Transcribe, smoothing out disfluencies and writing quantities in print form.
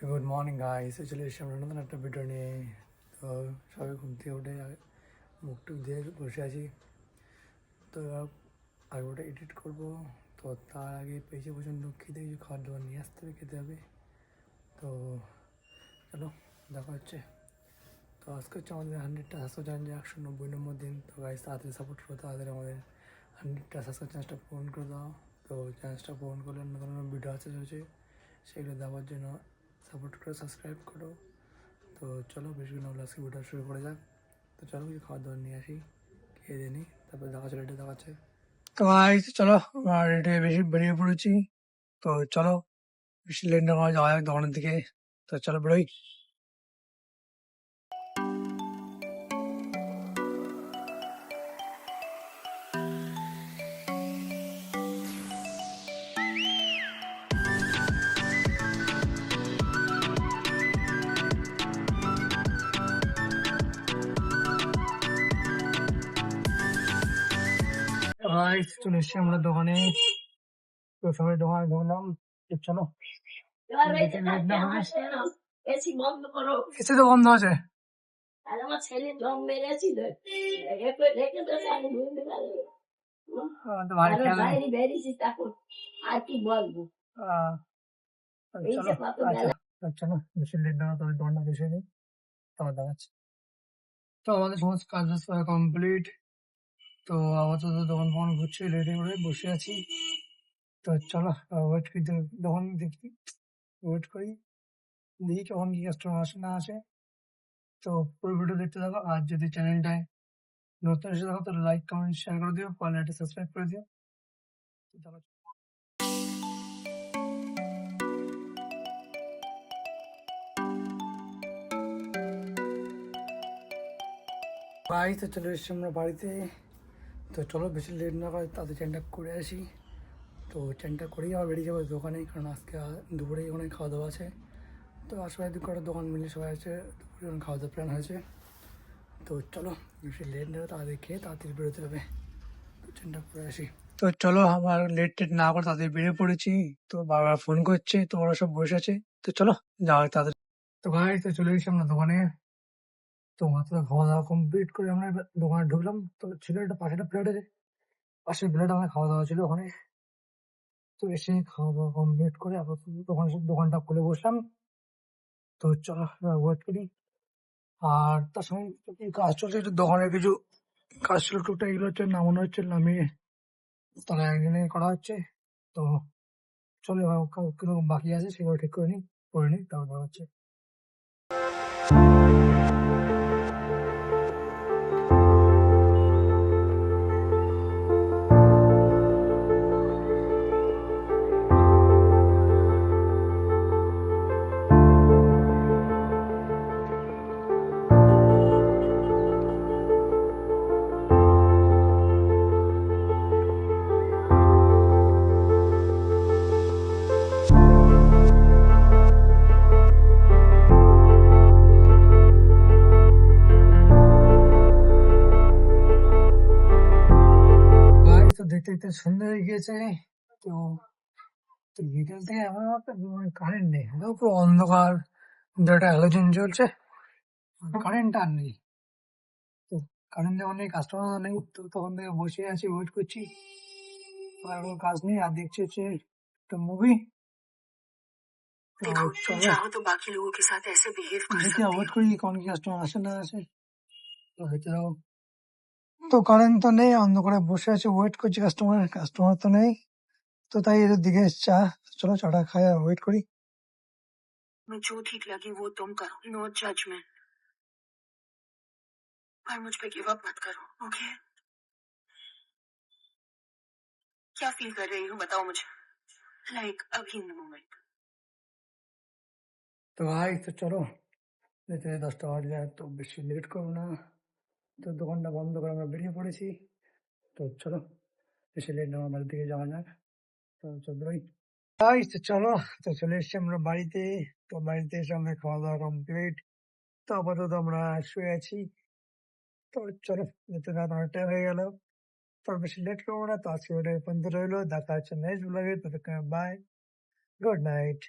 Good morning guys, চলে এসেছি আমরা নতুন একটা ভিডিও নিয়ে। তো সবাই ঘুম থেকে উঠে মুখ টুক দিয়ে বসে আছি। তো আর ওটা এডিট করবো। তো তার আগে পেয়েছি প্রচণ্ড খিদে, কিছু খাবার দাবার নিয়ে আসতে হবে, খেতে হবে। তো চলো দেখা হচ্ছে। তো আজকে হচ্ছে আমাদের 100টা সাবস্ক্রাইব চ্যানেল, 190 নম্বর দিন। তো গাইস তাড়াতাড়ি সাপোর্ট করো, তাড়াতাড়ি আমাদের 100টা সাবস্ক্রাইব চ্যানেলটা পূরণ করে দাও। তো চ্যানেলটা পূরণ করলে নতুন নতুন ভিডিও আসতে চলেছে, সেগুলো দেওয়ার জন্য সাপোর্ট করো, সাবস্ক্রাইব করো। তো চলো বেশি না হলে আজকে ভিডিও শুরু করে যাক। তো চলো কিছু খাবার দাবার নিয়ে আসি, খেয়ে দিয়ে নিই, তারপরে দেখা চলে, এটা দেখাচ্ছে। তো গাইস চলো, আর এটা বেশি বেরিয়ে পড়েছি। তো চলো বেশি লেট না করে যাওয়া যাক দোকানের দিকে। তো চলো বেরোই। গাইস চলে এসছি আমরা দোকানে। তো সবাই দোকানে ঢুকলাম। তো চলো এসি তো বন্ধ আছে। তো ভাই খেয়াল নেই। আহ, চলো আচ্ছা, তো চলো বেশি লেট না তবে দোকানটা বসে নিই, তারপর দেখাচ্ছি। তো আমাদের সমস্ত কাজ বাজ করা কমপ্লিট। তো আপাতত দোকান ফোকান ঘুরছে, রেডি করে বসে আছি। তো চলো ওয়েট করি, দোকান দেখি, ওয়েট করি, দেখি কখন কি কাস্টমার আসে না আসে। তো পুরো ভিডিও দেখতে থাকো। আর যদি চ্যানেলটায় নতুন এসে থাকো তাহলে লাইক কমেন্ট শেয়ার করে দিও, পারলে একটা সাবস্ক্রাইব করে দিও। তো চলো বাড়িতে চলে এসেছি আমরা বাড়িতে। তো চলো বেশি লেট না করে তাদের চ্যানটা করে আসি। তো চ্যানটা করেই আবার বেরিয়ে যাবো দোকানে, কারণ আজকে দুপুরে ওখানে খাওয়া দাওয়া আছে। তো আশেপাশে দু কটা দোকান মিলে সবাই আছে, দুপুরে ওখানে খাওয়া দাওয়া প্ল্যান হয়েছে। তো চলো বেশি লেট নেবে, তাড়াতাড়ি খেয়ে তাড়াতাড়ি বেরোতে হবে। তো চ্যানটা করে আসি। তো চলো আমার লেট টেট না করে তাড়াতাড়ি বেরিয়ে পড়েছি। তো বাবা ফোন করছে, তো ওরা সব বসে আছে। তো চলো যাওয়া যাক তাড়াতাড়ি। তো ভাই তো চলে এসেছি আমরা দোকানে। তো মাত্র খাওয়া দাওয়া কমপ্লিট করে আমরা এবার দোকানে ঢুকলাম। তো ছিল একটা পাশে একটা প্লেট আছে, পাশের প্লেট আমার খাওয়া দাওয়া ছিল ওখানে। তো এসে খাওয়া দাওয়া কমপ্লিট করে আবার দোকানটা খুলে বসলাম। তো চলো ওয়েট করি। আর তার সঙ্গে কি কাজ চলছে, একটু দোকানের কিছু কাজ ছিল টুকটাক, এগুলো হচ্ছে নামানো হচ্ছে, নামিয়ে তারা একদিনে করা হচ্ছে। তো চলো এবার কিরকম বাকি আছে সেগুলো ঠিক করে নিই তারপর দেখা হচ্ছে। তো দেখতে দেখতে সন্ধ্যা হয়ে গিয়েছে। তো তো বিকেল থেকে এমন একটা কারেন্ট নেই, পুরো অন্ধকার, একটা হ্যালোজেন জ্বলছে, কারেন্ট আর নেই। তো কারেন্ট যখন নেই, কাস্টমার নেই, তো তখন থেকে বসে আছি, ওয়েট করছি। আর কোনো কাজ নেই, আর দেখছি হচ্ছে একটা মুভি। তো देखो तुम চলো चाहो तो बाकी लोगों के साथ ऐसे बिहेव कर দেখি, सकती ওয়েট हो। করি কখন কি কাস্টমার আসে না আসে। তো দেখতে দাও। তো কারেন্ট তো নেই, অন্ধকারে বসে আছে, ওয়েট করছি কাস্টমার তো নেই। তো তাই এদের দিকে চা, চলো চাটা খাই আর ওয়েট করি। मैं जो ठीक लगी वो तुम करो, नो जजमेंट। पर मुझ पे गिव अप मत करो, ओके? क्या फील कर रही हो बताओ मुझे, लाइक अभी इन मोमेंट। তো ভাই তো চলো, যেতে 10টা বাজে, আর তো বেশি লেট করবো না। তো দোকানটা বন্ধ করে আমরা বেরিয়ে পড়েছি। তো চলো বেশি লেট না, আমার বাড়ির দিকে যাওয়া যাক। তো চোদ্দই ভাই তো চলো, তো চলে এসছি আমরা বাড়িতে। তো বাড়িতে এসে আমরা খাওয়া দাওয়া কমপ্লিট। তো আপাতত আমরা শুয়ে আছি। তো চলো, যেতে রাত 8টা হয়ে গেল। তো আর বেশি লেট করবো না। তো আজকে ওটা পর্যন্ত রইলো, দেখা হচ্ছে নেক্সট ব্লগে। তো বাই, গুড নাইট।